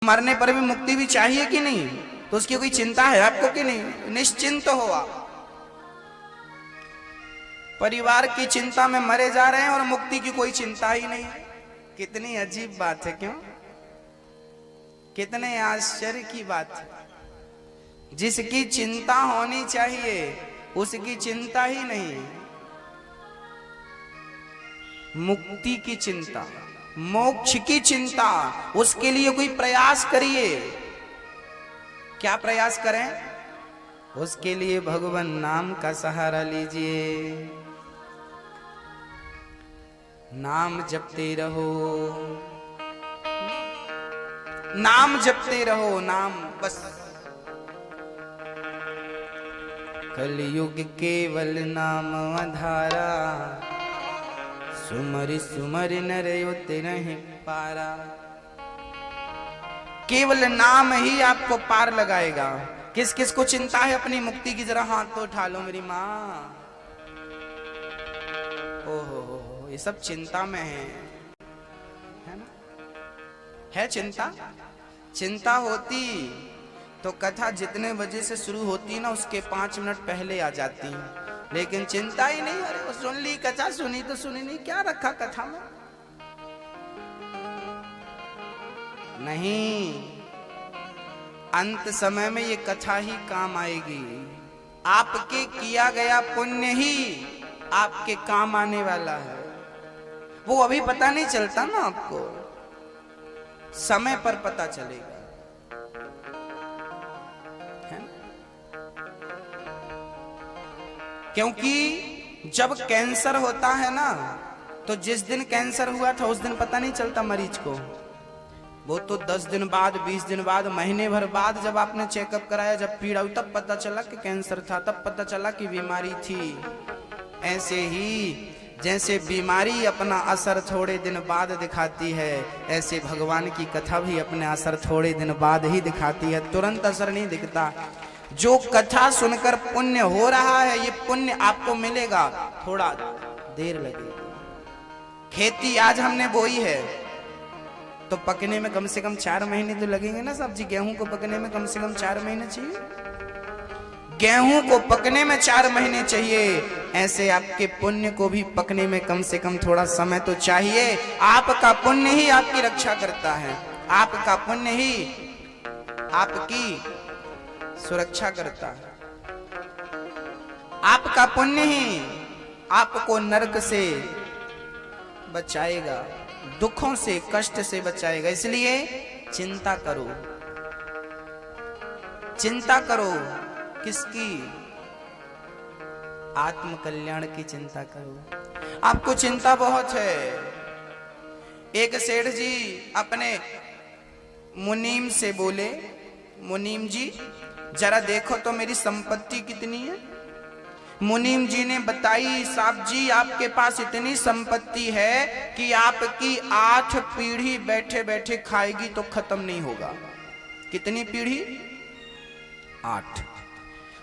मरने पर भी मुक्ति भी चाहिए कि नहीं? तो उसकी कोई चिंता है आपको कि नहीं? निश्चिंत हो आप। परिवार की चिंता में मरे जा रहे हैं और मुक्ति की कोई चिंता ही नहीं। कितनी अजीब बात है, क्यों? कितने आश्चर्य की बात है। जिसकी चिंता होनी चाहिए उसकी चिंता ही नहीं। मुक्ति की चिंता, मोक्ष की चिंता, उसके लिए कोई प्रयास करिए। क्या प्रयास करें? उसके लिए भगवान नाम का सहारा लीजिए। नाम जपते रहो, नाम जपते रहो, नाम बस। कलयुग केवल नाम आधारा, सुमरि सुमरि नर उतरहि पारा। केवल नाम ही आपको पार लगाएगा। किस किस को चिंता है अपनी मुक्ति की? जरा हाथ तो उठा लो मेरी माँ। ओहो, ये सब चिंता में है ना? है चिंता? चिंता होती तो कथा जितने बजे से शुरू होती ना उसके 5 मिनट पहले आ जाती, लेकिन चिंता ही नहीं। अरे वो सुन ली कथा, सुनी तो सुनी नहीं, क्या रखा कथा में? नहीं, अंत समय में ये कथा ही काम आएगी। आपके किया गया पुण्य ही आपके काम आने वाला है। वो अभी पता नहीं चलता ना आपको, समय पर पता चलेगा। क्योंकि जब कैंसर होता है ना, तो जिस दिन कैंसर हुआ था उस दिन पता नहीं चलता मरीज को। वो तो 10 दिन बाद, 20 दिन बाद, महीने भर बाद जब आपने चेकअप कराया, जब पीड़ा हुई, तब पता चला कि कैंसर था, तब पता चला कि बीमारी थी। ऐसे ही जैसे बीमारी अपना असर थोड़े दिन बाद दिखाती है, ऐसे भगवान की कथा भी अपने असर थोड़े दिन बाद ही दिखाती है, तुरंत असर नहीं दिखता। जो कथा सुनकर पुण्य हो रहा है, ये पुण्य आपको मिलेगा, थोड़ा देर लगेगी। खेती आज हमने बोई है तो पकने में कम से कम 4 महीने तो लगेंगे ना सब्जी। गेहूं को पकने में कम से कम 4 महीने चाहिए। गेहूं को पकने में 4 महीने चाहिए, ऐसे आपके पुण्य को भी पकने में कम से कम थोड़ा समय तो चाहिए। आपका पुण्य ही आपकी रक्षा करता है, आपका पुण्य ही आपकी सुरक्षा करता है। आपका पुण्य ही आपको नरक से बचाएगा, दुखों से, कष्ट से बचाएगा। इसलिए चिंता करो, चिंता करो। किसकी? आत्म कल्याण की चिंता करो। आपको चिंता बहुत है। एक सेठ जी अपने मुनीम से बोले, मुनीम जी जरा देखो तो मेरी संपत्ति कितनी है। मुनीम जी ने बताई, साहब जी आपके पास इतनी संपत्ति है कि आपकी 8 पीढ़ी बैठे बैठे खाएगी तो खत्म नहीं होगा। कितनी पीढ़ी? 8।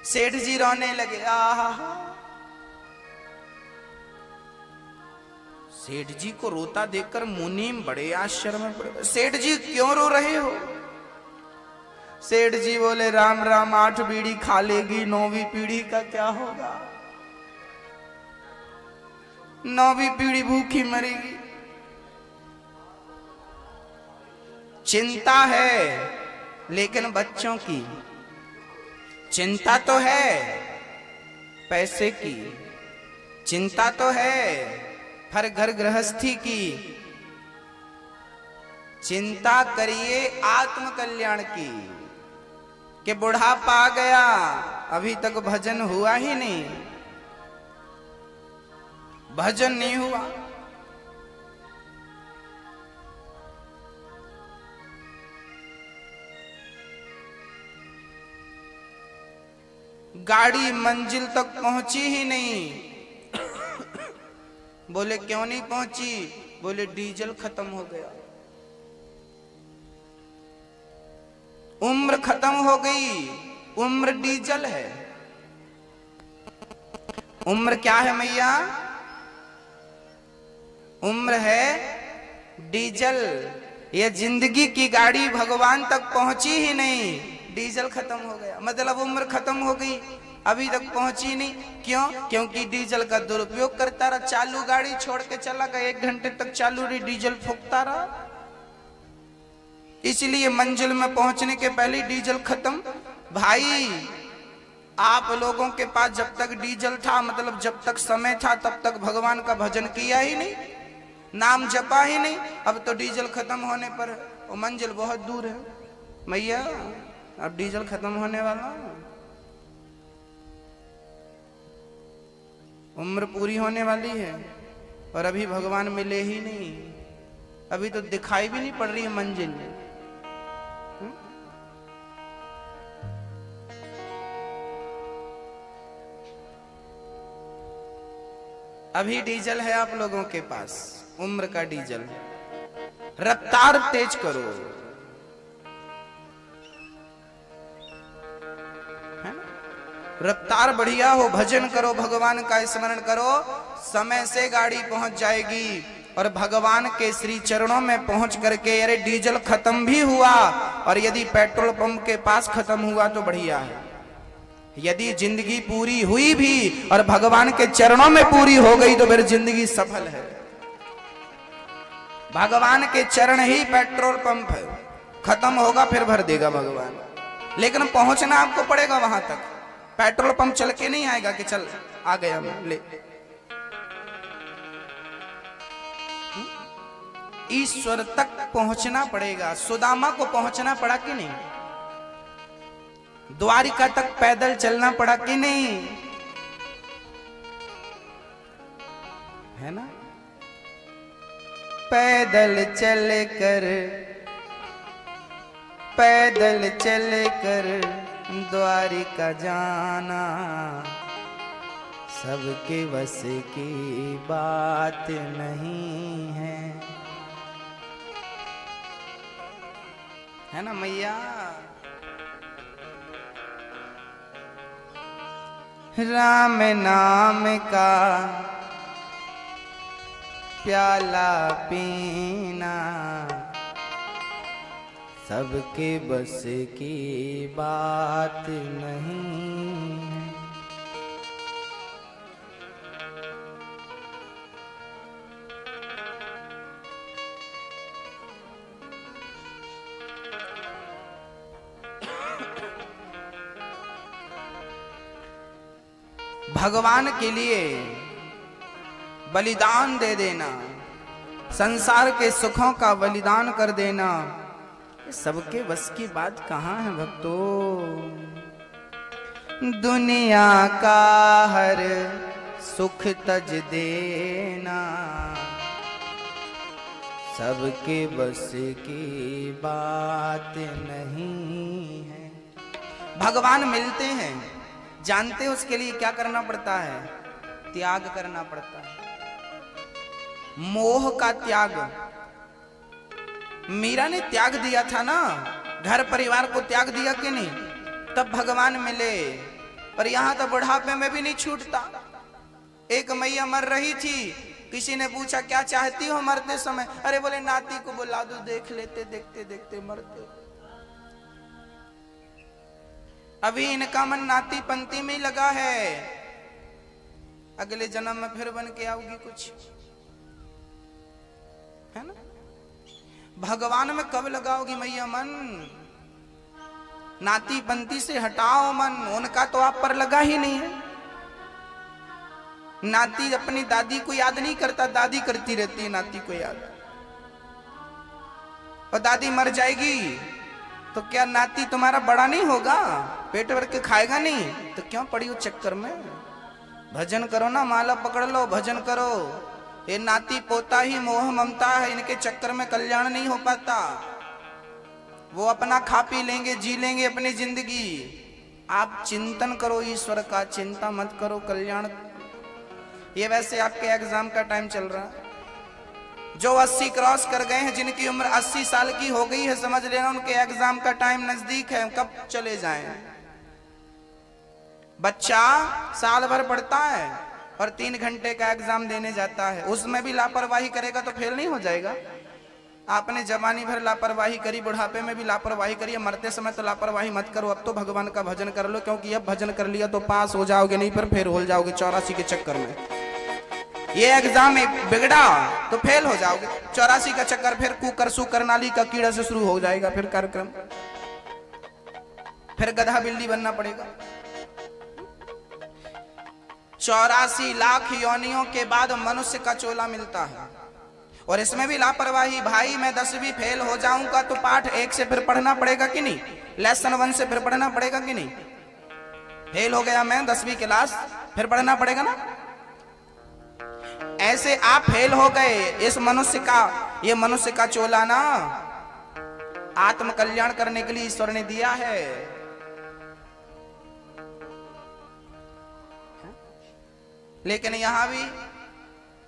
सेठ जी रोने लगे। आहा, सेठ जी को रोता देखकर मुनीम बड़े आश्चर्य में पड़ गए। सेठ जी क्यों रो रहे हो? सेठ जी बोले, राम राम, 8 पीढ़ी खा लेगी, 9वीं पीढ़ी का क्या होगा? 9वीं पीढ़ी भूखी मरेगी। चिंता है, लेकिन बच्चों की चिंता तो है, पैसे की चिंता तो है, हर घर गृहस्थी की चिंता करिए, आत्म कल्याण की। कि बुढ़ापा आ गया, अभी तक भजन हुआ ही नहीं, भजन नहीं हुआ। गाड़ी मंजिल तक पहुंची ही नहीं। बोले क्यों नहीं पहुंची? बोले डीजल खत्म हो गया। उम्र खत्म हो गई, उम्र डीजल है। उम्र क्या है मैया? उम्र है डीजल। ये जिंदगी की गाड़ी भगवान तक पहुंची ही नहीं, डीजल खत्म हो गया, मतलब उम्र खत्म हो गई, अभी तक पहुंची नहीं। क्यों? क्योंकि डीजल का दुरुपयोग करता रहा, चालू गाड़ी छोड़ के चला गया, 1 घंटे तक चालू रही, डीजल फूकता रहा। इसलिए मंजिल में पहुंचने के पहले डीजल खत्म। भाई आप लोगों के पास जब तक डीजल था, मतलब जब तक समय था, तब तक भगवान का भजन किया ही नहीं, नाम जपा ही नहीं। अब तो डीजल खत्म होने पर वो मंजिल बहुत दूर है भैया, अब डीजल खत्म होने वाला, उम्र पूरी होने वाली है और अभी भगवान मिले ही नहीं, अभी तो दिखाई भी नहीं पड़ रही है मंजिल। अभी डीजल है आप लोगों के पास, उम्र का डीजल, रफ्तार तेज करो, है ना? रफ्तार बढ़िया हो, भजन करो, भगवान का स्मरण करो, समय से गाड़ी पहुंच जाएगी। और भगवान के श्री चरणों में पहुंच करके, अरे डीजल खत्म भी हुआ और यदि पेट्रोल पंप के पास खत्म हुआ तो बढ़िया है, यदि जिंदगी पूरी हुई भी और भगवान के चरणों में पूरी हो गई तो फिर जिंदगी सफल है। भगवान के चरण ही पेट्रोल पंप है, खत्म होगा फिर भर देगा भगवान, लेकिन पहुंचना आपको पड़ेगा वहां तक। पेट्रोल पंप चल के नहीं आएगा कि चल आ गया मैं ले। ईश्वर तक पहुंचना पड़ेगा। सुदामा को पहुंचना पड़ा कि नहीं? द्वारिका तक पैदल चलना पड़ा कि नहीं? है ना? पैदल चल कर द्वारिका जाना सबके बस की बात नहीं है ना मैया? राम नाम का प्याला पीना सबके बस की बात नहीं है। भगवान के लिए बलिदान दे देना, संसार के सुखों का बलिदान कर देना, सबके बस की बात कहाँ है भक्तों। दुनिया का हर सुख तज देना सबके बस की बात नहीं है। भगवान मिलते हैं, जानते हैं उसके लिए क्या करना पड़ता है? त्याग करना पड़ता है, मोह का त्याग। मीरा ने त्याग दिया था ना, घर परिवार को त्याग दिया कि नहीं? तब भगवान मिले। पर यहां तो बुढ़ापे में भी नहीं छूटता। एक मैया मर रही थी, किसी ने पूछा क्या चाहती हो मरते समय? अरे बोले नाती को बुला दो, देख लेते, देखते देखते मरते। अभी इनका मन नाती पंती में लगा है, अगले जन्म में फिर बन के आओगी कुछ, है ना? भगवान में कब लगाओगी मैया मन? नाती पंती से हटाओ मन, उनका तो आप पर लगा ही नहीं है। नाती अपनी दादी को याद नहीं करता, दादी करती रहती है नाती को याद। और दादी मर जाएगी तो क्या नाती तुम्हारा बड़ा नहीं होगा? पेट भर के खाएगा नहीं? तो क्यों पड़ी हो चक्कर में? भजन करो ना, माला पकड़ लो, भजन करो। ये नाती पोता ही मोह ममता है, इनके चक्कर में कल्याण नहीं हो पाता। वो अपना खा पी लेंगे, जी लेंगे अपनी जिंदगी। आप चिंतन करो ईश्वर का, चिंता मत करो कल्याण। ये वैसे आपके एग्जाम का टाइम चल रहा है। जो 80 क्रॉस कर गए हैं, जिनकी उम्र 80 साल की हो गई है, समझ लेना उनके एग्जाम का टाइम नजदीक है, कब चले जाएं। बच्चा साल भर पढ़ता है और 3 घंटे का एग्जाम देने जाता है, उसमें भी लापरवाही करेगा तो फेल नहीं हो जाएगा? आपने जवानी भर लापरवाही करी, बुढ़ापे में भी लापरवाही करी, मरते समय तो लापरवाही मत करो। अब तो भगवान का भजन कर लो, क्योंकि अब भजन कर लिया तो पास हो जाओगे, नहीं पर फेल हो जाओगे 84 के चक्कर में। ये एग्जाम बिगड़ा तो फेल हो जाओगे, 84 का चक्कर, फिर कुकर सुकर नाली का कीड़ा से शुरू हो जाएगा फिर कार्यक्रम, फिर गधा बिल्ली बनना पड़ेगा। 84 लाख योनियों के बाद मनुष्य का चोला मिलता है, और इसमें भी लापरवाही। भाई मैं 10वीं फेल हो जाऊंगा तो पाठ 1 से फिर पढ़ना पड़ेगा कि नहीं, लेसन 1 से फिर पढ़ना पड़ेगा कि नहीं। फेल हो गया मैं 10वीं क्लास, फिर पढ़ना पड़ेगा ना। ऐसे आप फेल हो गए, इस मनुष्य का, ये मनुष्य का चोला ना आत्म कल्याण करने के लिए ईश्वर ने दिया है। लेकिन यहां भी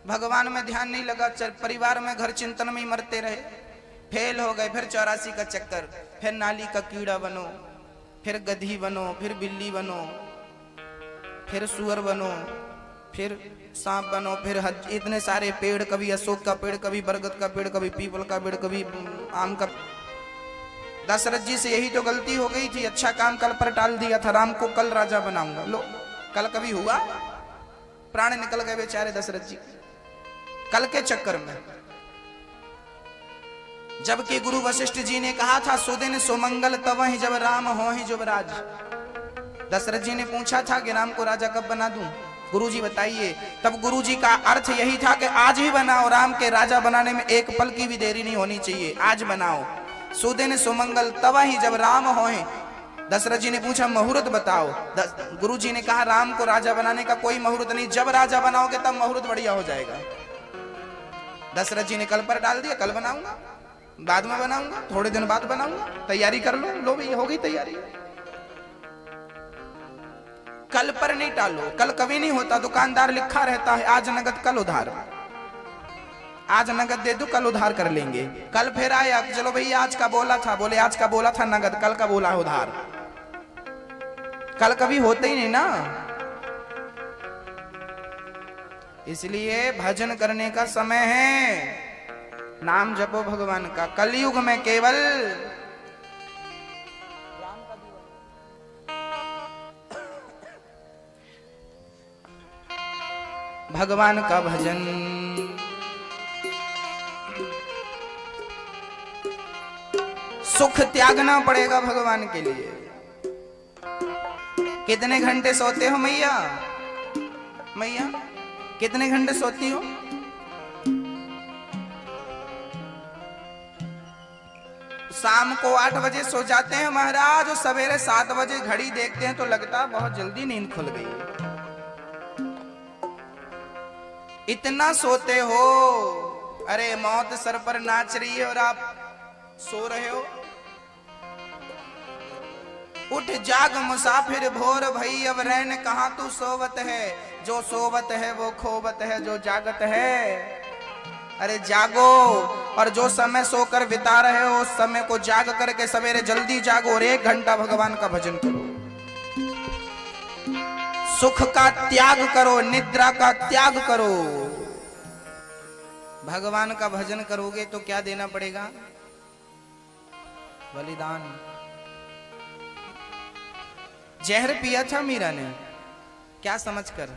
भगवान में ध्यान नहीं लगा, परिवार में घर चिंतन में ही मरते रहे। फेल हो गए, फिर 84 का चक्कर, फिर नाली का कीड़ा बनो, फिर गधी बनो, फिर बिल्ली बनो, फिर सुअर बनो, फिर सांप बनो, फिर इतने सारे पेड़, कभी अशोक का पेड़, कभी बरगद का पेड़, कभी पीपल का पेड़, कभी आम का। दशरथ जी से यही तो गलती हो गई थी, अच्छा काम कल पर टाल दिया था, राम को कल राजा बनाऊंगा। लो कल कभी हुआ, प्राण निकल गए बेचारे दशरथ जी कल के चक्कर में। जबकि गुरु वशिष्ठ जी ने कहा था सुदिन सुमंगल तब ही जब राम हो ही जुबराज। दशरथ जी ने पूछा था कि राम को राजा कब बना दूं, गुरुजी बताइए। तब गुरुजी का अर्थ यही था कि आज ही बनाओ, राम के राजा बनाने में एक पल की भी देरी नहीं होनी चाहिए, आज बनाओ। सुदिन सुमंगल तब ही जब राम होए। दशरथ जी ने पूछा मुहूर्त बताओ, गुरुजी ने कहा राम को राजा बनाने का कोई मुहूर्त नहीं, जब राजा बनाओगे तब मुहूर्त बढ़िया हो जाएगा। दशरथ जी ने कल पर डाल दिया, कल बनाऊंगा, बाद में बनाऊंगा, थोड़े दिन बाद बनाऊंगा, तैयारी कर लो। लो भी हो गई तैयारी। कल पर नहीं टालो, कल कभी नहीं होता, दुकानदार लिखा रहता है आज नगद कल उधार, आज नगद दे दो कल उधार कर लेंगे। कल फिर आया, चलो भैया आज का बोला था, बोले आज का बोला था नगद, कल का बोला उधार। कल कभी होते ही नहीं ना। इसलिए भजन करने का समय है, नाम जपो भगवान का। कलयुग में केवल भगवान का भजन। सुख त्यागना पड़ेगा भगवान के लिए। कितने घंटे सोते हो मैया, मैया कितने घंटे सोती हो? शाम को 8 बजे सो जाते हैं महाराज, और सवेरे 7 बजे घड़ी देखते हैं तो लगता बहुत जल्दी नींद खुल गई। इतना सोते हो, अरे मौत सर पर नाच रही है और आप सो रहे हो। उठ जाग मुसाफिर भोर भई, अब रैन कहां तू सोवत है। जो सोवत है वो खोवत है, जो जागत है। अरे जागो, और जो समय सोकर बिता रहे हो उस समय को जाग करके सवेरे जल्दी जागो और 1 घंटा भगवान का भजन करो। सुख का त्याग करो, निद्रा का त्याग करो। भगवान का भजन करोगे तो क्या देना पड़ेगा? बलिदान। जहर पिया था मीरा ने, क्या समझकर?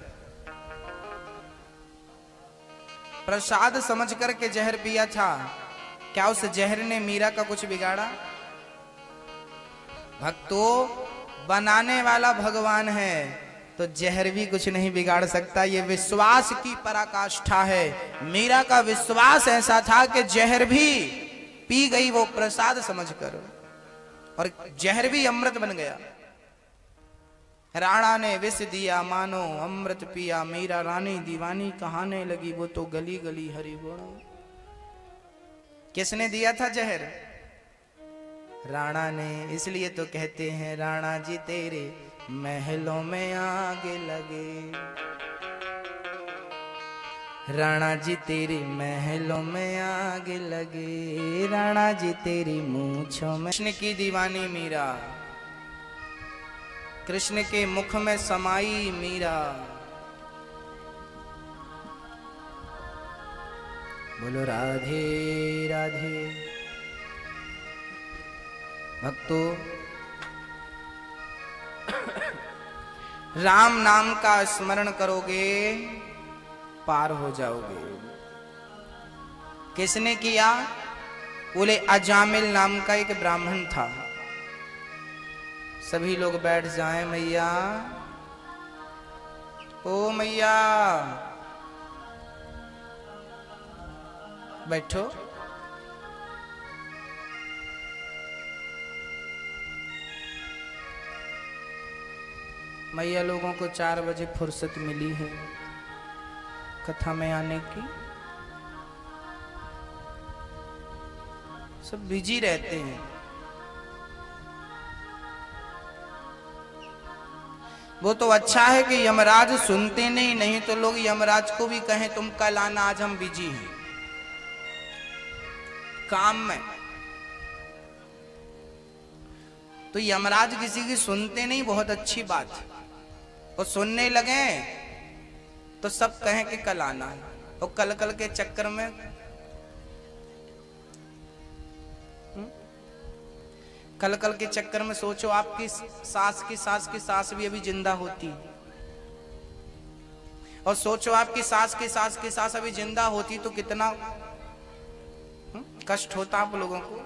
प्रसाद समझकर के जहर पिया था। क्या उस जहर ने मीरा का कुछ बिगाड़ा? भक्तों, बनाने वाला भगवान है तो जहर भी कुछ नहीं बिगाड़ सकता। ये विश्वास की पराकाष्ठा है। मीरा का विश्वास ऐसा था कि जहर भी पी गई वो प्रसाद समझकर, और जहर भी अमृत बन गया। राणा ने विष दिया मानो अमृत पिया, मीरा रानी दीवानी कहाने लगी, वो तो गली गली हरि गुण। किसने दिया था जहर? राणा ने। इसलिए तो कहते हैं राणा जी तेरे महलों में आग लगे, राणा जी तेरे महलों में आग लगे, राणा जी तेरी मूंछों में। कृष्ण की दीवानी मीरा, कृष्ण के मुख में समाई मीरा। बोलो राधे राधे। भक्तों, राम नाम का स्मरण करोगे पार हो जाओगे। किसने किया? बोले अजामिल नाम का एक ब्राह्मण था। सभी लोग बैठ जाएं। मैया, ओ मैया, बैठो। मैया लोगों को 4 बजे फुर्सत मिली है कथा में आने की। सब बिजी रहते हैं। वो तो अच्छा है कि यमराज सुनते नहीं तो लोग यमराज को भी कहें तुम कल आना, आज हम बिजी हैं काम में। तो यमराज किसी की सुनते नहीं, बहुत अच्छी बात है। वो सुनने लगे तो सब कहें कि कल आना है। और कल के चक्कर में कल के चक्कर में सोचो आपकी सास की सास भी अभी जिंदा होती, और सोचो आपकी सास की सास अभी जिंदा होती तो कितना कष्ट होता आप लोगों को।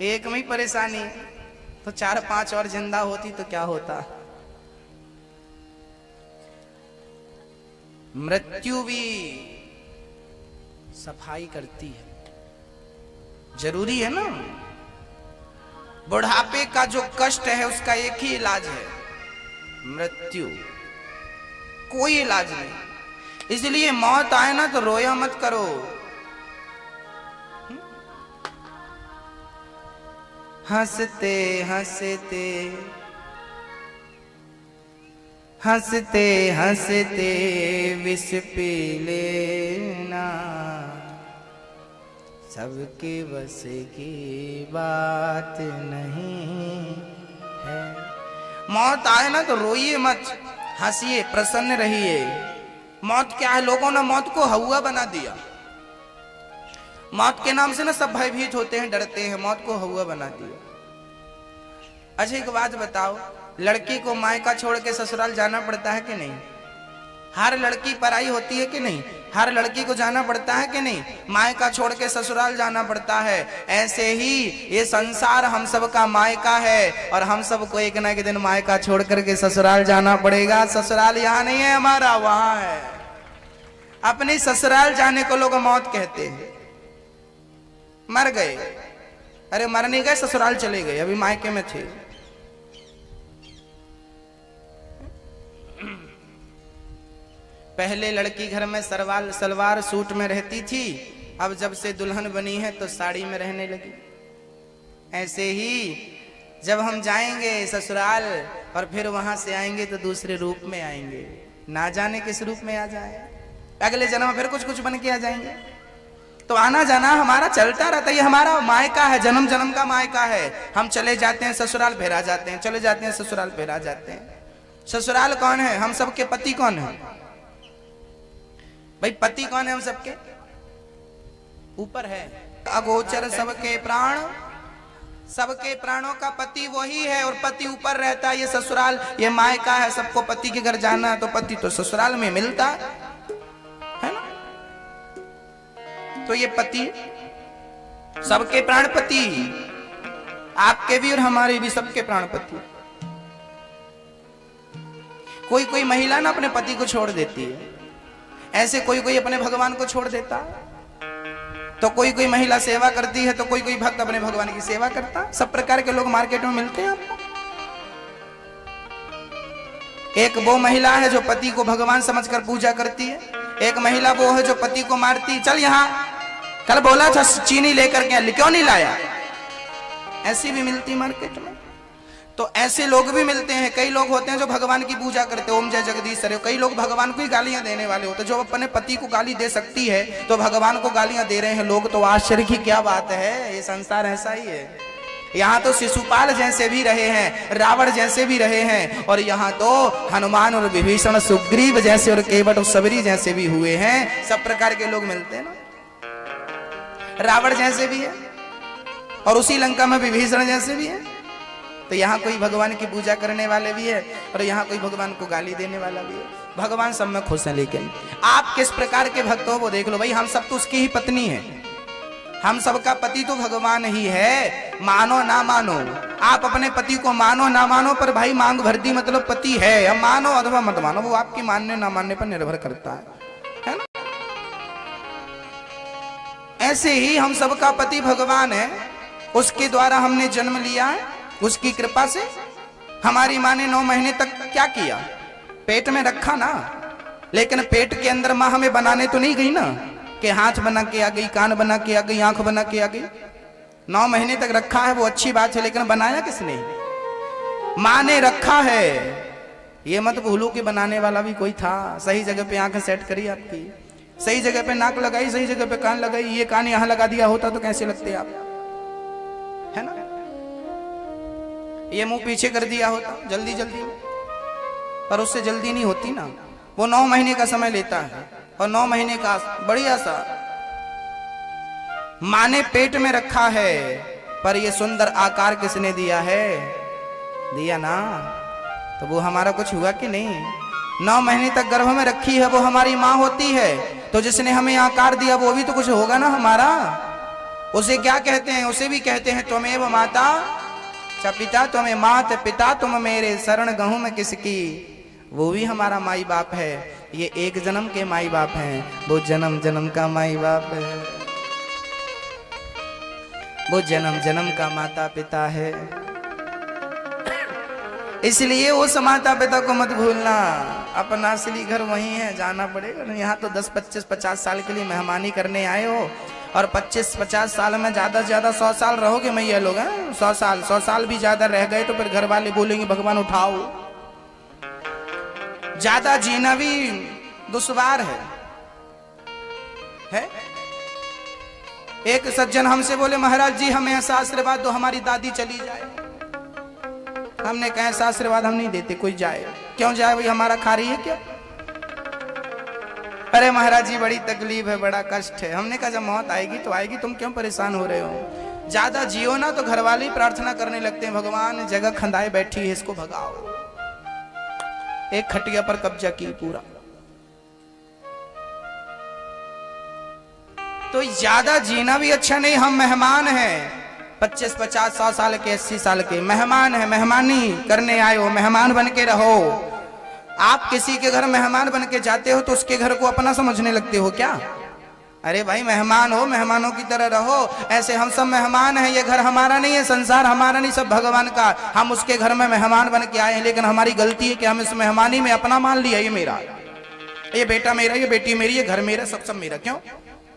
एक में ही परेशानी तो 4-5 और जिंदा होती तो क्या होता। मृत्यु भी सफाई करती है, जरूरी है ना। बुढ़ापे का जो कष्ट है उसका एक ही इलाज है, मृत्यु, कोई इलाज नहीं। इसलिए मौत आए ना तो रोया मत करो। हंसते हंसते हंसते हंसते विष पी लेना, सबके बस की बात नहीं है। मौत आए ना तो रोइए मत, हंसिए, प्रसन्न रहिए। मौत क्या है? लोगों ने मौत को हवा बना दिया। मौत के नाम से ना सब भयभीत होते हैं, डरते हैं। मौत को हवा बना दिया। अच्छा एक बात बताओ, लड़की को मायका छोड़ के ससुराल जाना पड़ता है कि नहीं? हर लड़की पराई होती है कि नहीं? हर लड़की को जाना पड़ता है कि नहीं? मायका छोड़ के ससुराल जाना पड़ता है। ऐसे ही ये संसार हम सब का मायका है, और हम सब को एक ना एक दिन मायका छोड़ करके ससुराल जाना पड़ेगा। ससुराल यहाँ नहीं है हमारा, वहां है। अपने ससुराल जाने को लोग मौत कहते हैं। मर गए, अरे मर नहीं गए, ससुराल चले गए, अभी मायके में थे। पहले लड़की घर में सलवार सूट में रहती थी, अब जब से दुल्हन बनी है तो साड़ी में रहने लगी। ऐसे ही जब हम जाएंगे ससुराल और फिर वहां से आएंगे तो दूसरे रूप में आएंगे, ना जाने किस रूप में आ जाए। अगले जन्म फिर कुछ बन के आ जाएंगे। तो आना जाना हमारा चलता रहता है, ये हमारा मायका है, जन्म जन्म का मायका है। हम चले जाते हैं ससुराल, फिर आ जाते हैं, चले जाते हैं ससुराल, फिर आ जाते हैं। ससुराल कौन है? हम सबके पति कौन है भाई? पति कौन है हम सबके? ऊपर है। अगोचर सबके प्राण, सबके प्राणों का पति वही है, और पति ऊपर रहता है। ये ससुराल, ये मायका है। सबको पति के घर जाना है तो पति तो ससुराल में मिलता है ना। तो ये पति सबके प्राणपति, आपके भी और हमारे भी, सबके प्राणपति। कोई महिला ना अपने पति को छोड़ देती है, ऐसे कोई अपने भगवान को छोड़ देता। तो कोई महिला सेवा करती है, तो कोई भक्त अपने भगवान की सेवा करता। सब प्रकार के लोग मार्केट में मिलते हैं आपको। एक वो महिला है जो पति को भगवान समझकर पूजा करती है, एक महिला वो है जो पति को मारती। चल यहाँ, कल बोला था चीनी लेकर के, क्यों नहीं लाया? ऐसी भी मिलती मार्केट में। तो ऐसे लोग भी मिलते हैं। कई लोग होते हैं जो भगवान की पूजा करते हैं, ओम जय जगदीश हरे। कई लोग भगवान को ही गालियां देने वाले होते हैं। जो अपने पति को गाली दे सकती है तो भगवान को गालियां दे रहे हैं लोग, तो आश्चर्य की क्या बात है। ये संसार ऐसा ही है। यहाँ तो शिशुपाल जैसे भी रहे हैं, रावण जैसे भी रहे हैं, और यहाँ तो हनुमान और विभीषण, सुग्रीव जैसे और केवट और सबरी जैसे भी हुए हैं। सब प्रकार के लोग मिलते हैं ना। रावण जैसे भी है और उसी लंका में विभीषण जैसे भी है। तो यहाँ कोई भगवान की पूजा करने वाले भी है और यहाँ कोई भगवान को गाली देने वाला भी है। भगवान सब में खुश है। लेकिन आप किस प्रकार के भक्त हो वो देख लो भाई। हम सब तो उसकी ही पत्नी है, हम सबका पति तो भगवान ही है। मानो ना मानो, आप अपने पति को मानो ना मानो, पर भाई मांग भर दी मतलब पति है। अब मानो अथवा मत मानो, वो आपके मानने ना मानने पर निर्भर करता है ना। ऐसे ही हम सबका पति भगवान है, उसके द्वारा हमने जन्म लिया है, उसकी कृपा से। हमारी माँ ने 9 महीने तक क्या किया, पेट में रखा ना। लेकिन पेट के अंदर माँ हमें बनाने तो नहीं गई ना, कि हाथ बना के आ गई, कान बना के आ गई, आंख बना के आ गई। 9 महीने तक रखा है वो अच्छी बात है, लेकिन बनाया किसने? माँ ने रखा है। ये मत भूलो कि बनाने वाला भी कोई था। सही जगह पे आंखें सेट करी आपकी, सही जगह पे नाक लगाई, सही जगह पे कान लगाई। ये कान यहां लगा दिया होता तो कैसे लगते आप, है ना। ये मुंह पीछे कर दिया होता जल्दी जल्दी में, पर उससे जल्दी नहीं होती ना। वो 9 महीने का समय लेता है, और 9 महीने का बढ़िया सा माँ ने पेट में रखा है। पर ये सुंदर आकार किसने दिया है? दिया ना। तो वो हमारा कुछ हुआ कि नहीं? 9 महीने तक गर्भ में रखी है, वो हमारी माँ होती है। तो जिसने हमें आकार दिया वो भी तो कुछ होगा ना हमारा। उसे क्या कहते हैं? उसे भी कहते हैं त्वमेव माता च पिता, तुम्हें मात पिता तुम मेरे, शरण गहूं में किसकी। वो भी हमारा माई बाप है। ये एक जन्म के माई बाप हैं, वो जन्म जन्म का माई बाप है, वो जन्म जन्म का माता पिता है। इसलिए उस माता पिता को मत भूलना। अपना असली घर वही है, जाना पड़ेगा ना। यहाँ तो 10, 25, 50 साल के लिए मेहमानी करने आए हो, और 25-50 साल में ज्यादा से ज्यादा 100 साल रहोगे मैया लोग हैं। 100 साल भी ज्यादा रह गए तो फिर घर वाले बोलेंगे भगवान उठाओ। ज्यादा जीना भी दुश्वार है? एक सज्जन हमसे बोले महाराज जी हमें ऐसा आशीर्वाद दो हमारी दादी चली जाए। हमने कहा ऐसा आशीर्वाद हम नहीं देते कोई जाए। क्यों जाए भाई, हमारा खा रही है क्या? अरे महाराज जी बड़ी तकलीफ है, बड़ा कष्ट है। हमने कहा जब मौत आएगी तो आएगी, तुम क्यों परेशान हो रहे हो? ज्यादा जियो ना तो घर वाले प्रार्थना करने लगते हैं भगवान जगह खंदाए बैठी है इसको भगाओ। एक खटिया पर कब्जा की पूरा। तो ज्यादा जीना भी अच्छा नहीं। हम मेहमान हैं, 25, 50, 100 साल के, 80 साल के मेहमान हैं। मेहमानी करने आए हो, मेहमान बन के रहो। आप किसी के घर मेहमान बन के जाते हो तो उसके घर को अपना समझने लगते हो क्या? अरे भाई मेहमान हो, मेहमानों की तरह रहो। ऐसे हम सब मेहमान हैं, ये घर हमारा नहीं है, संसार हमारा नहीं, सब भगवान का। हम उसके घर में मेहमान बन के आए हैं, लेकिन हमारी गलती है कि हम इस मेहमानी में अपना मान लिया। ये मेरा, ये बेटा मेरा, ये बेटी मेरी, ये घर मेरा, सब मेरा। क्यों?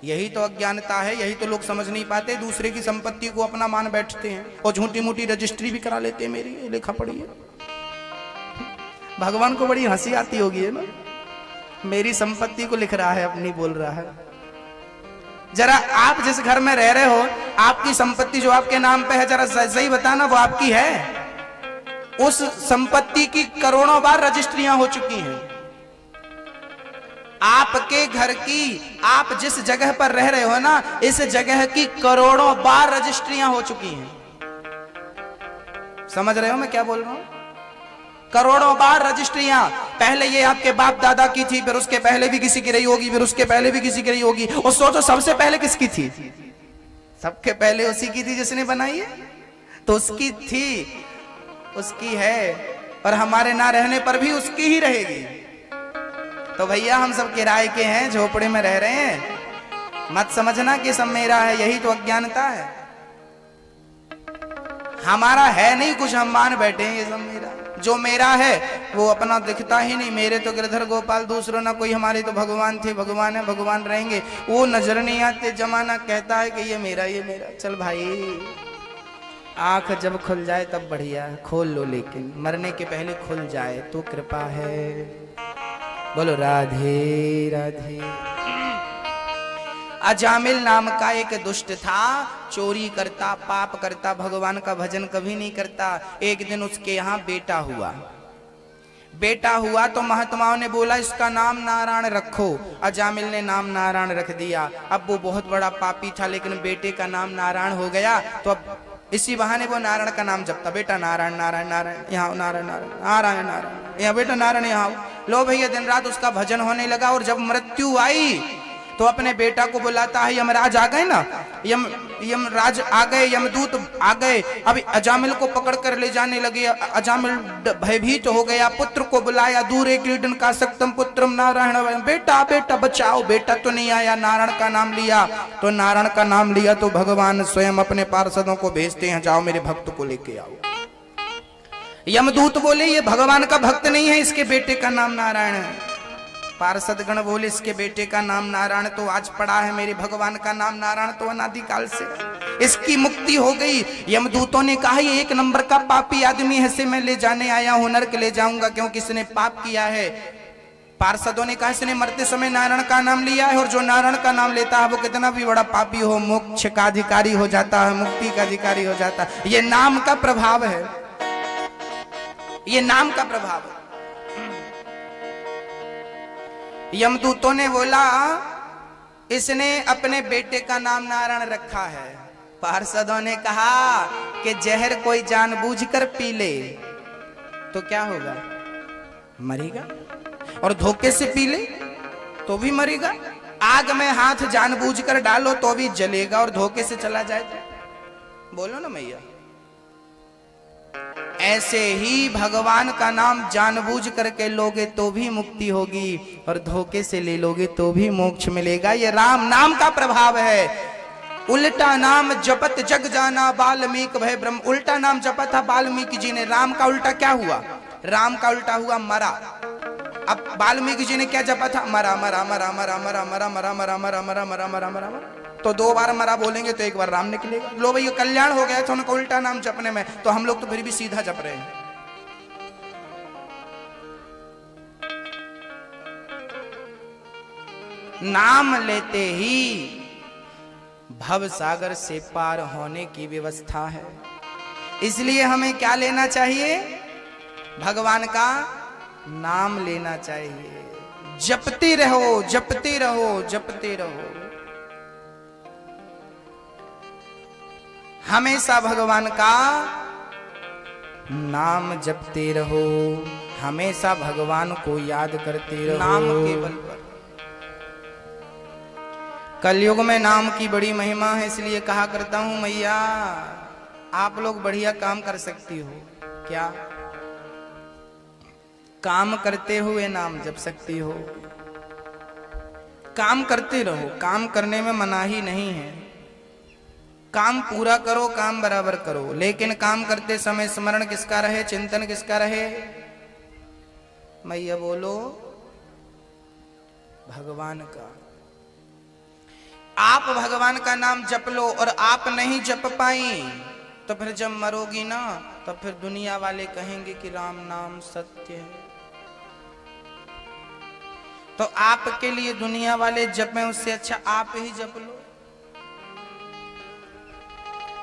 यही तो अज्ञानता है, यही तो लोग समझ नहीं पाते। दूसरे की संपत्ति को अपना मान बैठते हैं और झूठी मूठी रजिस्ट्री भी करा लेते हैं। मेरी लिखा पड़ी है। भगवान को बड़ी हंसी आती होगी है ना, मेरी संपत्ति को लिख रहा है, अपनी बोल रहा है। जरा आप जिस घर में रह रहे हो, आपकी संपत्ति जो आपके नाम पे है, जरा सही बताना वो आपकी है? उस संपत्ति की करोड़ों बार रजिस्ट्रियां हो चुकी हैं। आपके घर की, आप जिस जगह पर रह रहे हो ना, इस जगह की करोड़ों बार रजिस्ट्रियां हो चुकी हैं। समझ रहे हो मैं क्या बोल रहा हूं? करोड़ों बार रजिस्ट्रियां। पहले ये आपके बाप दादा की थी, फिर उसके पहले भी किसी की रही होगी, फिर उसके पहले भी किसी की रही होगी। और सोचो सबसे पहले किसकी थी? सबके पहले उसी की थी जिसने बनाई है, तो उसकी थी, उसकी है, और हमारे ना रहने पर भी उसकी ही रहेगी। तो भैया हम सब किराए के हैं, झोपड़े में रह रहे हैं। मत समझना कि सब मेरा है, यही तो अज्ञानता है। हमारा है नहीं कुछ, हम मान बैठे हैं ये सब मेरा। जो मेरा है वो अपना दिखता ही नहीं। मेरे तो गिरधर गोपाल, दूसरों ना कोई, हमारे तो भगवान थे, भगवान है, भगवान रहेंगे। वो नजर नहीं आते। जमाना कहता है कि ये मेरा, ये मेरा। चल भाई, आंख जब खुल जाए तब बढ़िया, खोल लो, लेकिन मरने के पहले खुल जाए तो कृपा है। बोलो राधे राधे। अजामिल नाम का एक दुष्ट था, चोरी करता, पाप करता, भगवान का भजन कभी नहीं करता। एक दिन उसके यहाँ बेटा हुआ। बेटा हुआ तो महात्माओं ने बोला इसका नाम नारायण रखो। अजामिल ने नाम नारायण रख दिया। अब वो बहुत बड़ा पापी था, लेकिन बेटे का नाम नारायण हो गया, तो अब इसी बहाने वो नारायण का नाम जपता। बेटा नारायण नारायण नारायण, यहाँ नारायण नारायण नारायण नारायण, यहाँ बेटा नारायण यहाँ। लो भैया, दिन रात उसका भजन होने लगा। और जब मृत्यु आई तो अपने बेटा को बुलाता है। यमराज आ गए ना, यमराज आ गए, यमदूत आ गए। अब अजामिल को पकड़ कर ले जाने लगे। अजामिल भयभीत हो गया, पुत्र को बुलाया। दूरे क्रीडन का सक्तम पुत्रम नारायण, बेटा बेटा बचाओ। बेटा तो नहीं आया, नारायण का नाम लिया। तो नारायण का नाम लिया तो भगवान स्वयं अपने पार्षदों को भेजते हैं, जाओ मेरे भक्त को लेके आओ। यमदूत बोले ये भगवान का भक्त नहीं है, इसके बेटे का नाम नारायण है। पार्षदगण बोले इसके बेटे का नाम नारायण तो आज पड़ा है, मेरे भगवान का नाम नारायण तो अनादिकाल से, इसकी मुक्ति हो गई। यमदूतों ने कहा ये एक नंबर का पापी आदमी है, इसे मैं ले जाने आया हूं, नरक ले जाऊंगा क्योंकि इसने पाप किया है। पार्षदों ने कहा इसने मरते समय नारायण का नाम लिया है, और जो नारायण का नाम लेता है वो कितना भी बड़ा पापी हो मोक्ष का अधिकारी हो जाता है, मुक्ति का अधिकारी हो जाता है। ये नाम का प्रभाव है, ये नाम का प्रभाव है। यमदूतों ने बोला इसने अपने बेटे का नाम नारायण रखा है। पार्षदों ने कहा कि जहर कोई जानबूझकर पी ले तो क्या होगा, मरेगा, और धोखे से पी ले तो भी मरेगा। आग में हाथ जानबूझकर डालो तो भी जलेगा, और धोखे से चला जाए तो बोलो ना मैया। ऐसे ही भगवान का नाम जानबूझ करके लोगे तो भी मुक्ति होगी, और धोखे से ले लोगे तो भी मोक्ष मिलेगा। ये राम नाम का प्रभाव है। उल्टा नाम जपत जग जाना वाल्मीकि भय ब्रह्म। उल्टा नाम जपा था वाल्मीकि जी ने, राम का उल्टा क्या हुआ, राम का उल्टा हुआ मरा। अब वाल्मीकि जी ने क्या जपा था, मरा मरा मरा मरा मरा मरा मरा मरा मरा मरा मरा मरा मरा मरा। तो दो बार मरा बोलेंगे तो एक बार राम निकलेगा। लो भैया कल्याण हो गया था उनका उल्टा नाम जपने में, तो हम लोग तो फिर भी सीधा जप रहे हैं। नाम लेते ही भव सागर से पार होने की व्यवस्था है। इसलिए हमें क्या लेना चाहिए, भगवान का नाम लेना चाहिए। जपते रहो जपते रहो जपते रहो, हमेशा भगवान का नाम जपते रहो, हमेशा भगवान को याद करते रहो। नाम के बल पर कलयुग में नाम की बड़ी महिमा है। इसलिए कहा करता हूं मैया आप लोग बढ़िया काम कर सकती हो, क्या काम करते हुए नाम जप सकती हो। काम करते रहो, काम करने में मनाही नहीं है। काम पूरा करो, काम बराबर करो, लेकिन काम करते समय स्मरण किसका रहे, चिंतन किसका रहे, मैया बोलो भगवान का। आप भगवान का नाम जप लो और आप नहीं जप पाई तो फिर जब मरोगी ना तो फिर दुनिया वाले कहेंगे कि राम नाम सत्य है। तो आपके लिए दुनिया वाले जपें उससे अच्छा आप ही जप लो।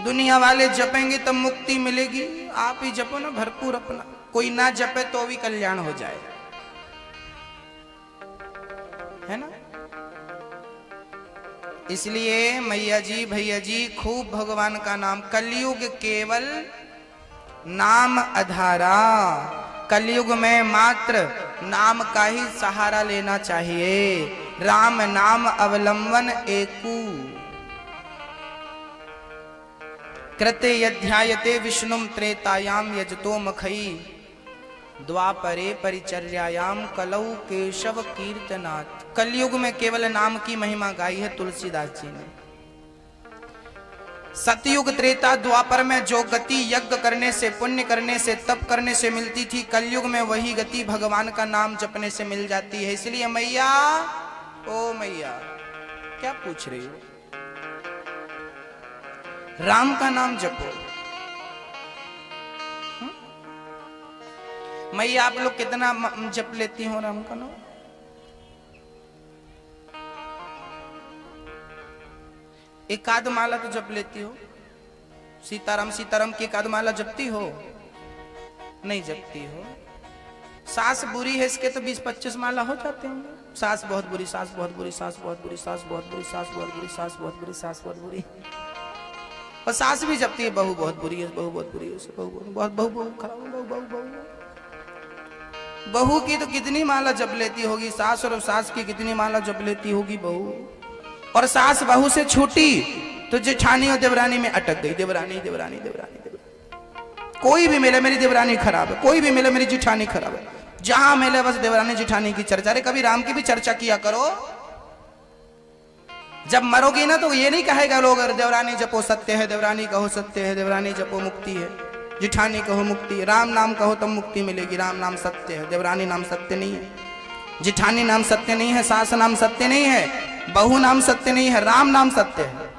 दुनिया वाले जपेंगे तब मुक्ति मिलेगी, आप ही जपो ना भरपूर अपना। कोई ना जपे तो भी कल्याण हो जाए, है ना। इसलिए मैया जी भैया जी खूब भगवान का नाम। कलयुग केवल नाम आधारा, कलयुग में मात्र नाम का ही सहारा लेना चाहिए। राम नाम अवलंबन एकू, कृते यध्यायते विष्णुम त्रेतायाम यजतो मखई, द्वापरे परिचर्यायाम कलौ केशव कीर्तनाथ। कलयुग में केवल नाम की महिमा गाई है तुलसीदास जी ने। सतयुग त्रेता द्वापर में जो गति यज्ञ करने से, पुण्य करने से, तप करने से मिलती थी, कलयुग में वही गति भगवान का नाम जपने से मिल जाती है। इसलिए मैया, ओ मैया क्या पूछ रही हो, राम का नाम जपो। मैया आप लोग कितना जप लेती हो राम का नाम? एक आध माला तो जप लेती हो, सीताराम सीताराम की एक आध माला जपती हो? नहीं जपती हो। सास बुरी है इसके तो 20-25 माला हो जाते होंगे। सास बहुत बुरी, सास बहुत बुरी, सास बहुत बुरी, सास बहुत बुरी, सास बहुत बुरी, सास बहुत बुरी, सास बहुत बुरी। और सास भी जपती है बहू बहुत बुरी है, बहू बहुत बुरी है, बहू बहुत बहू बहू खराब, बहू बहू बहू। बहू की तो कितनी माला जप लेती होगी सास, और सास की कितनी माला जप लेती होगी बहू। और सास बहू से छूटी तो जेठानी और देवरानी में अटक गई। देवरानी देवरानी देवरानी देवरानी, कोई भी मिले मेरी देवरानी खराब है, कोई भी मिले मेरी जेठानी खराब है। जहां मिले बस देवरानी जेठानी की चर्चा। अरे कभी राम की भी चर्चा किया करो। जब मरोगी ना तो ये नहीं कहेगा लोग देवरानी जपो सत्य है, देवरानी कहो सत्य है, देवरानी जपो मुक्ति है, जेठानी कहो मुक्ति है। राम नाम कहो तब मुक्ति मिलेगी। राम नाम सत्य है, देवरानी नाम सत्य नहीं है, जेठानी नाम सत्य नहीं है, सास नाम सत्य नहीं है, बहू नाम सत्य नहीं है, राम नाम सत्य है।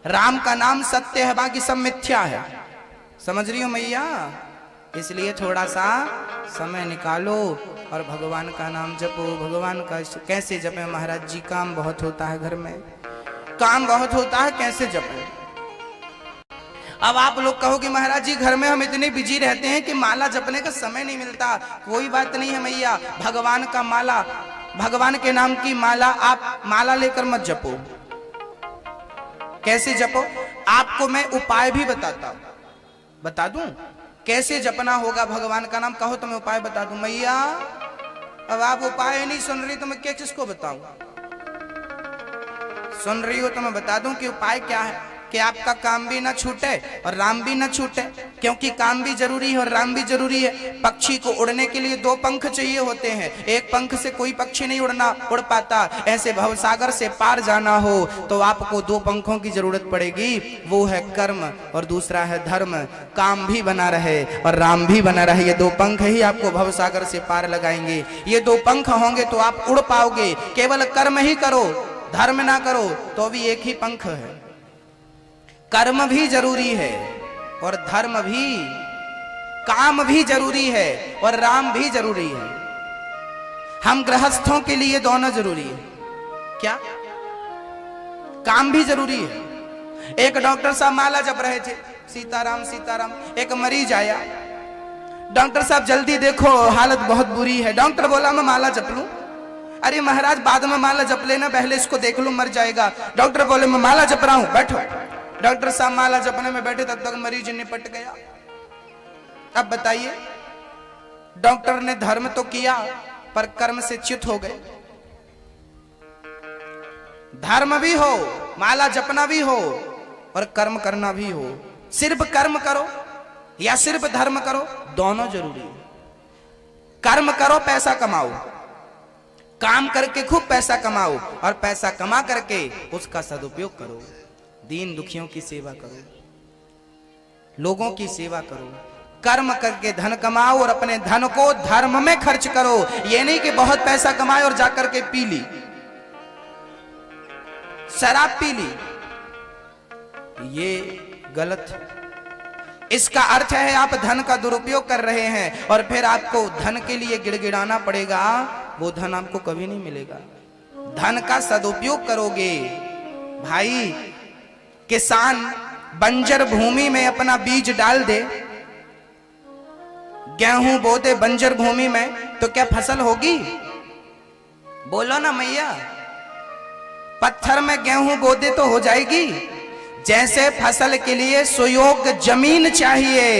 राम का नाम सत्य है, बाकी सब मिथ्या है। समझ रही हो मैया? इसलिए थोड़ा सा समय निकालो और भगवान का नाम जपो। भगवान का कैसे जपे महाराज जी? काम बहुत होता है घर में, काम बहुत होता है, कैसे जपे? अब आप लोग कहो कि महाराज जी घर में हम इतने बिजी रहते हैं कि माला जपने का समय नहीं मिलता। कोई बात नहीं है मैया, भगवान का माला, भगवान के नाम की माला आप माला लेकर मत जपो। कैसे जपो? आपको मैं उपाय भी बताता हूं, बता दूं कैसे जपना होगा भगवान का नाम। कहो तो मैं उपाय बता दूं मैया। अब आप उपाय नहीं सुन रही तो मैं क्या किसको बताऊं? सुन रही हो तो मैं बता दूं कि उपाय क्या है, कि आपका काम भी ना छूटे और राम भी ना छूटे। क्योंकि काम भी जरूरी है और राम भी जरूरी है। पक्षी को उड़ने के लिए 2 पंख चाहिए होते हैं, एक पंख से कोई पक्षी नहीं उड़ पाता। ऐसे भवसागर से पार जाना हो तो आपको 2 पंखों की जरूरत पड़ेगी, वो है कर्म और दूसरा है धर्म। काम भी बना रहे और राम भी बना रहे, ये 2 पंख ही आपको भवसागर से पार लगाएंगे। ये 2 पंख होंगे तो आप उड़ पाओगे। केवल कर्म ही करो, धर्म ना करो तो भी एक ही पंख है। कर्म भी जरूरी है और धर्म भी, काम भी जरूरी है और राम भी जरूरी है। हम गृहस्थों के लिए दोनों जरूरी है। क्या? काम भी जरूरी है। एक डॉक्टर साहब माला जप रहे थे, सीताराम सीताराम। एक मरीज आया, डॉक्टर साहब जल्दी देखो हालत बहुत बुरी है। डॉक्टर बोला मैं माला जप लूं। अरे महाराज बाद में माला जप लेना, पहले इसको देख लूं, मर जाएगा। डॉक्टर बोले मैं माला जप रहा हूं, बैठो। डॉक्टर साहब माला जपने में बैठे तब तक मरीज निपट गया। अब बताइए, डॉक्टर ने धर्म तो किया पर कर्म से च्युत हो गए। धर्म भी हो, माला जपना भी हो और कर्म करना भी हो। सिर्फ कर्म करो या सिर्फ धर्म करो, दोनों जरूरी है। कर्म करो, पैसा कमाओ, काम करके खूब पैसा कमाओ और पैसा कमा करके उसका सदुपयोग करो। दीन दुखियों की सेवा करो, लोगों की सेवा करो। कर्म करके धन कमाओ और अपने धन को धर्म में खर्च करो। ये नहीं कि बहुत पैसा कमाए और जाकर के पी ली, शराब पी ली, ये गलत। इसका अर्थ है आप धन का दुरुपयोग कर रहे हैं और फिर आपको धन के लिए गिड़गिड़ाना पड़ेगा, वो धन आपको कभी नहीं मिलेगा। धन का सदुपयोग करोगे। भाई, किसान बंजर भूमि में अपना बीज डाल दे, गेहूं बो दे बंजर भूमि में, तो क्या फसल होगी? बोलो ना मैया। पत्थर में गेहूं बो दे तो हो जाएगी। जैसे फसल के लिए सुयोग्य जमीन चाहिए,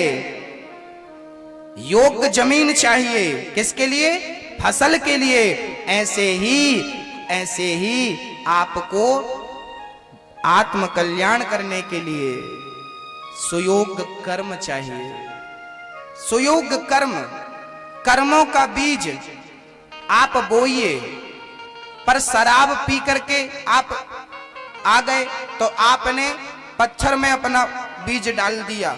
योग्य जमीन चाहिए, किसके लिए? फसल के लिए। ऐसे ही आपको आत्म कल्याण करने के लिए सुयोग्य कर्म चाहिए। सुयोग्य कर्म, कर्मों का बीज आप बोइए। पर शराब पी करके आप आ गए तो आपने पत्थर में अपना बीज डाल दिया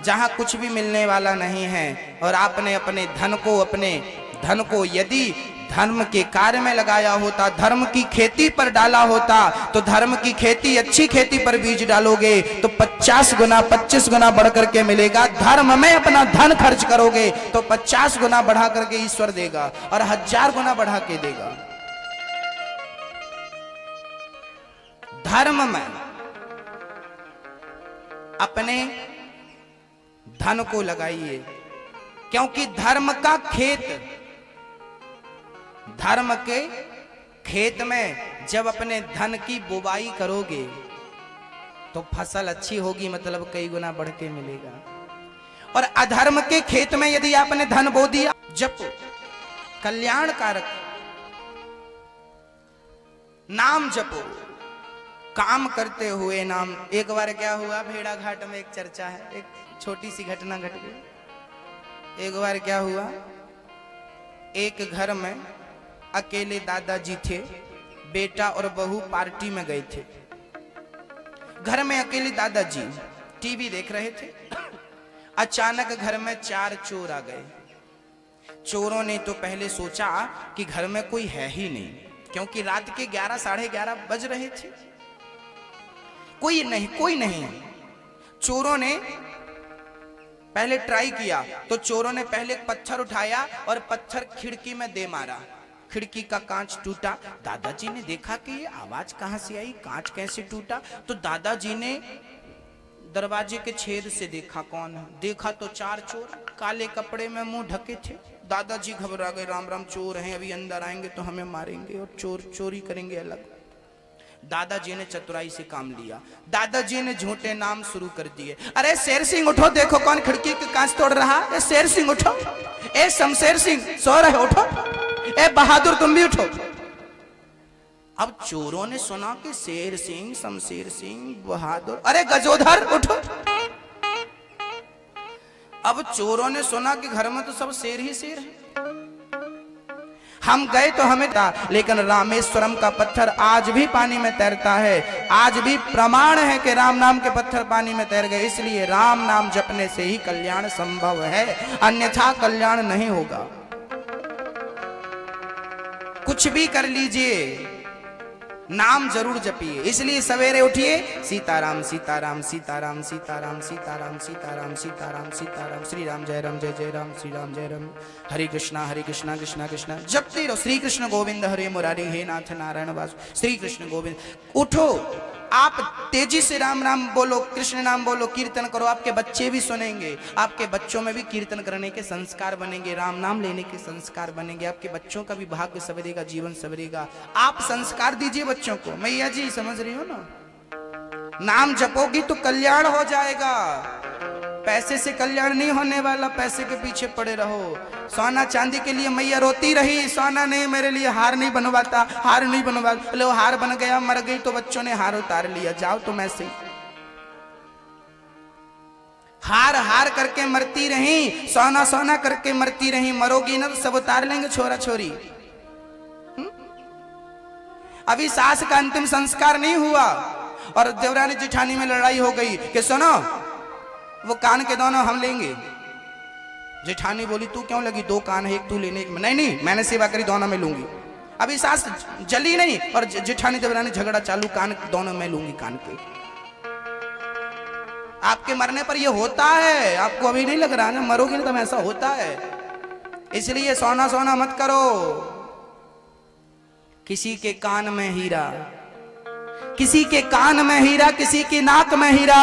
जहां कुछ भी मिलने वाला नहीं है। और आपने अपने धन को यदि धर्म के कार्य में लगाया होता, धर्म की खेती पर डाला होता, तो धर्म की खेती, अच्छी खेती पर बीज डालोगे तो 50 गुना 25 गुना बढ़ करके मिलेगा। धर्म में अपना धन खर्च करोगे तो 50 गुना बढ़ा करके ईश्वर देगा और 1000 गुना बढ़ा के देगा। धर्म में अपने धन को लगाइए, क्योंकि धर्म का खेत, धर्म के खेत में जब अपने धन की बुवाई करोगे तो फसल अच्छी होगी, मतलब कई गुना बढ़ के मिलेगा। और अधर्म के खेत में यदि आपने धन बो दिया, जब कल्याणकारक नाम जपो, काम करते हुए नाम। एक बार क्या हुआ, भेड़ा घाट में एक चर्चा है, एक छोटी सी घटना घट गई। एक बार क्या हुआ, एक घर में अकेले दादाजी थे, बेटा और बहू पार्टी में गए थे। घर में अकेले दादाजी टीवी देख रहे थे। अचानक घर में 4 चोर आ गए। चोरों ने तो पहले सोचा कि घर में कोई है ही नहीं, क्योंकि रात के 11 साढ़े 11 बज रहे थे। कोई नहीं। चोरों ने पहले ट्राई किया, तो चोरों ने पहले एक पत्थर उठाया और पत्थर खिड़की में दे मारा। खिड़की का कांच टूटा। दादाजी ने देखा कि ये आवाज कहां से आई, कांच कैसे टूटा। तो दादाजी ने दरवाजे के छेद से देखा कौन है। देखा तो 4 चोर काले कपड़े में मुंह ढके थे। दादाजी घबरा गए, राम राम, चोर हैं, अभी अंदर आएंगे तो हमें मारेंगे और चोरी करेंगे अलग। दादाजी ने चतुराई से काम लिया। दादाजी ने झूठे नाम शुरू कर दिए। अरे शेर सिंह उठो, देखो कौन खिड़की के कांच तोड़ रहा है। शेर सिंह उठो, ए शमशेर सिंह सो रहे उठो, ए बहादुर तुम भी उठो। अब चोरों ने सुना कि शेर सिंह, शमशेर सिंह, बहादुर, अरे गजोधर उठो। अब चोरों ने सुना कि घर में तो सब शेर ही शेर है। हम गए तो हमें था, लेकिन रामेश्वरम का पत्थर आज भी पानी में तैरता है। आज भी प्रमाण है कि राम नाम के पत्थर पानी में तैर गए। इसलिए राम नाम जपने से ही कल्याण संभव है, अन्यथा कल्याण नहीं होगा। कुछ भी कर लीजिए, नाम जरूर जपिए। इसलिए सवेरे उठिए, सीताराम सीताराम सीताराम सीताराम सीताराम सीताराम सीताराम सीताराम, श्री राम जय राम जय जय राम, श्री राम जय राम, हरे कृष्णा कृष्णा कृष्णा जपते रहो। श्री कृष्ण गोविंद हरे मुरारी, हे नाथ नारायण वासु, श्री कृष्ण गोविंद। उठो, आप तेजी से राम नाम बोलो, कृष्ण नाम बोलो, कीर्तन करो। आपके बच्चे भी सुनेंगे, आपके बच्चों में भी कीर्तन करने के संस्कार बनेंगे, राम नाम लेने के संस्कार बनेंगे। आपके बच्चों का भी भाग्य सवरेगा, जीवन सवरेगा। आप संस्कार दीजिए बच्चों को। मैया जी समझ रही हो ना, नाम जपोगी तो कल्याण हो जाएगा। पैसे से कल्याण नहीं होने वाला, पैसे के पीछे पड़े रहो। सोना चांदी के लिए मैया रोती रही, सोना नहीं, मेरे लिए हार नहीं बनवाता, हार नहीं बनवाता। लो हार बन गया, मर गई तो बच्चों ने हार उतार लिया, जाओ तुम ऐसे। हार हार करके मरती रही, सोना सोना करके मरती रही, मरोगी ना तो सब उतार लेंगे छोरा छोरी। अभी सास का अंतिम संस्कार नहीं हुआ और देवरानी जेठानी में लड़ाई हो गई कि सुनो वो कान के दोनों हम लेंगे। जेठानी बोली तू क्यों लगी, 2 कान है, एक तू लेने, नहीं मैंने सेवा करी, दोनों में लूंगी। अभी सास जली नहीं और जेठानी देवरानी झगड़ा चालू, कान दोनों में लूंगी कान के। आपके मरने पर ये होता है, आपको अभी नहीं लग रहा ना, मरोगे ना तो ऐसा होता है। इसलिए सोना सोना मत करो। किसी के कान में हीरा, किसी के कान में हीरा, किसी की नाक में हीरा,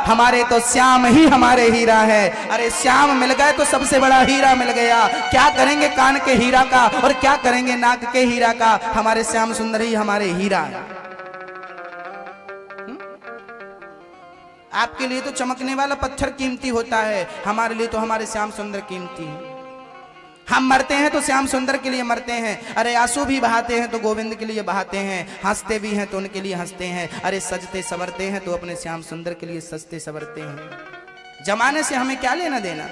हमारे तो श्याम ही हमारे हीरा है। अरे श्याम मिल गए तो सबसे बड़ा हीरा मिल गया। क्या करेंगे कान के हीरा का और क्या करेंगे नाक के हीरा का, हमारे श्याम सुंदर ही हमारे हीरा है। आपके लिए तो चमकने वाला पत्थर कीमती होता है, हमारे लिए तो हमारे श्याम सुंदर कीमती है। हम मरते हैं तो श्याम सुंदर के लिए मरते हैं। अरे आंसू भी बहाते हैं तो गोविंद के लिए बहाते हैं, हंसते भी हैं तो उनके लिए हंसते हैं। अरे सजते सवरते हैं तो अपने श्याम सुंदर के लिए सजते सवरते हैं। जमाने से हमें क्या लेना देना।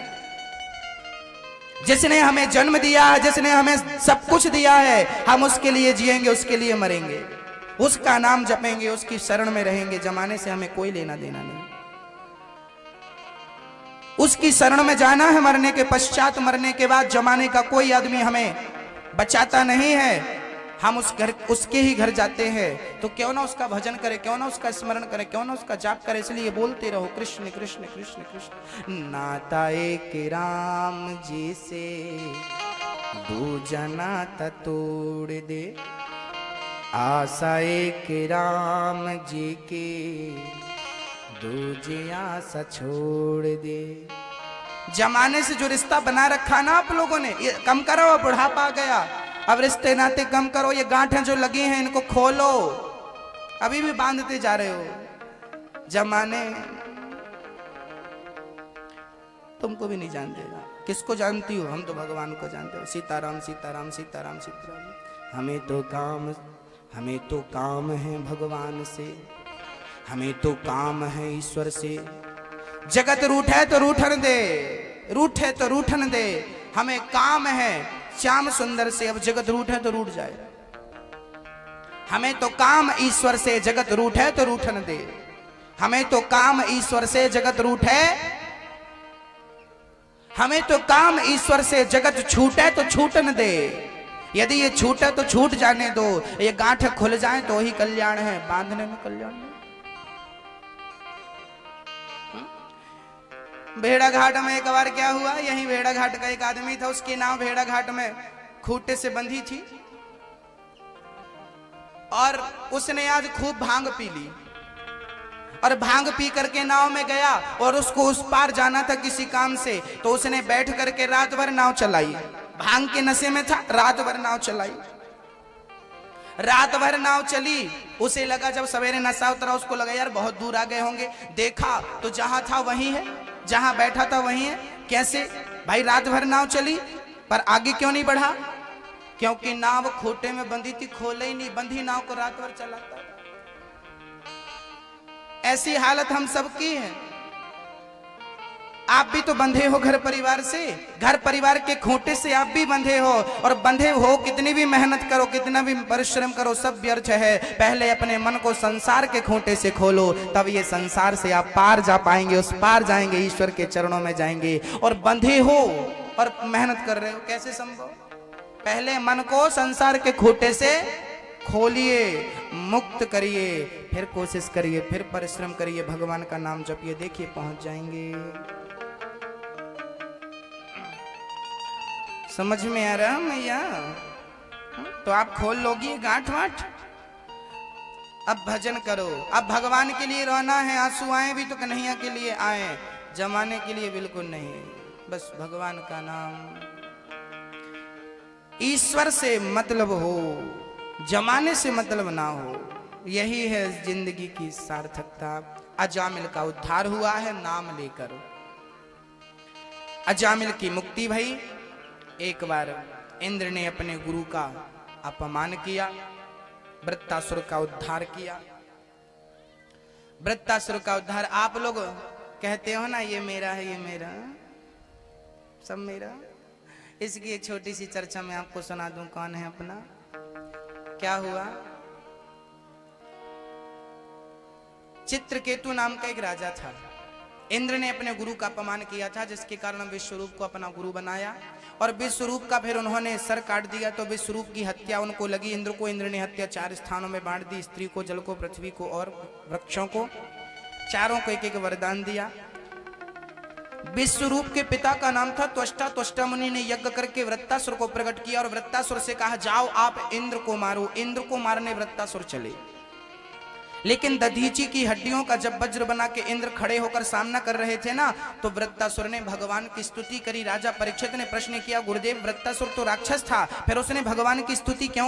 जिसने हमें जन्म दिया है, जिसने हमें सब कुछ दिया है, हम उसके लिए जिएंगे, उसके लिए मरेंगे, उसका नाम जपेंगे, उसकी शरण में रहेंगे। जमाने से हमें कोई लेना देना नहीं। उसकी शरण में जाना है, मरने के पश्चात, मरने के बाद जमाने का कोई आदमी हमें बचाता नहीं है। हम उसके ही घर जाते हैं, तो क्यों ना उसका भजन करे, क्यों ना उसका स्मरण करे, क्यों ना उसका जाप करे। इसलिए बोलते रहो कृष्ण कृष्ण कृष्ण कृष्ण। नाता एक राम जी से दूजना तोड़ दे, आशा एक राम जी के दूजे आशा छोड़ दे। जमाने से जो रिश्ता बना रखा ना आप लोगों ने, ये कम करो, बुढ़ापा आ गया, अब रिश्ते नाते कम करो, ये गांठें जो लगी हैं इनको खोलो, अभी भी बांधते जा रहे हो। जमाने तुमको भी नहीं जानते ना, किसको जानती हो? हम तो भगवान को जानते हो। सीताराम सीताराम सीताराम सीताराम। हमें तो काम है भगवान से, हमें तो काम है ईश्वर से। जगत रूठे तो रूठन दे, रूठे तो रूठन दे, हमें काम है श्याम सुंदर से। अब जगत रूठे तो रूठ जाए, हमें तो काम ईश्वर से, जगत रूठे तो रूठन दे। हमें तो काम ईश्वर से, जगत रूठे, हमें तो काम ईश्वर से, जगत छूटे तो छूटन दे। यदि ये छूटे तो छूट जाने दो, ये गांठ खुल जाए तो ही कल्याण है, बांधने में कल्याण नहीं। भेड़ा घाट में एक बार क्या हुआ, यही भेड़ा घाट का एक आदमी था, उसकी नाव भेड़ा घाट में खूंटे से बंधी थी और उसने आज खूब भांग पी ली और भांग पी करके नाव में गया और उसको उस पार जाना था किसी काम से, तो उसने बैठ करके रात भर नाव चलाई। भांग के नशे में था, रात भर नाव चलाई, रात भर नाव चली। उसे लगा, जब सवेरे नशा उतरा उसको लगा यार बहुत दूर आ गए होंगे, देखा तो जहां था वहीं है, जहां बैठा था वहीं है। कैसे भाई, रात भर नाव चली पर आगे क्यों नहीं बढ़ा? क्योंकि नाव खूंटे में बंधी थी, खोले ही नहीं, बंधी नाव को रात भर चलाता। ऐसी हालत हम सबकी है। आप भी तो बंधे हो घर परिवार से, घर परिवार के खूंटे से आप भी बंधे हो, और बंधे हो कितनी भी मेहनत करो, कितना भी परिश्रम करो, सब व्यर्थ है। पहले अपने मन को संसार के खूंटे से खोलो, तब ये संसार से आप पार जा पाएंगे, उस पार जाएंगे, ईश्वर के चरणों में जाएंगे। और बंधे हो और मेहनत कर रहे हो, कैसे संभव? पहले मन को संसार के खूंटे से खोलिए, मुक्त करिए, फिर कोशिश करिए, फिर परिश्रम करिए, भगवान का नाम जपिए, देखिए पहुंच जाएंगे। समझ में आ रहा मैया? तो आप खोल लोगी गांठ वाठ। अब भजन करो, अब भगवान के लिए रोना है, आंसू आए भी तो कन्हैया के लिए आए, जमाने के लिए बिल्कुल नहीं। बस भगवान का नाम, ईश्वर से मतलब हो, जमाने से मतलब ना हो, यही है जिंदगी की सार्थकता। अजामिल का उद्धार हुआ है नाम लेकर, अजामिल की मुक्ति भई। एक बार इंद्र ने अपने गुरु का अपमान किया, वृत्तासुर का उद्धार किया। वृत्तासुर का उद्धार, आप लोग कहते हो ना ये मेरा है, ये मेरा, सब मेरा। इसकी एक छोटी सी चर्चा मैं आपको सुना दूं, कौन है अपना। क्या हुआ, चित्रकेतु नाम का एक राजा था। इंद्र ने अपने गुरु का अपमान किया था, जिसके कारण विश्वरूप को अपना गुरु बनाया, और विश्वरूप का फिर उन्होंने सर काट दिया, तो विश्वरूप की हत्या उनको लगी। इंद्र को इंद्र ने हत्या 4 स्थानों में बांट दी, स्त्री को, जल को, पृथ्वी को और वृक्षों को, चारों को एक एक वरदान दिया। विश्वरूप के पिता का नाम था त्वष्टा। त्वष्टा मुनि ने यज्ञ करके वृत्तासुर को प्रकट किया और वृत्तासुर से कहा जाओ आप इंद्र को मारो। इंद्र को मारने वृत्तासुर चले, लेकिन दधीची की हड्डियों का जब वज्र बना के इंद्र खड़े होकर सामना कर रहे थे ना, तो वृत्तासुर ने भगवान की स्तुति करी। राजा परीक्षित ने प्रश्न किया, गुरुदेव वृत्तासुर तो राक्षस था, फिर उसने भगवान की स्तुति क्यों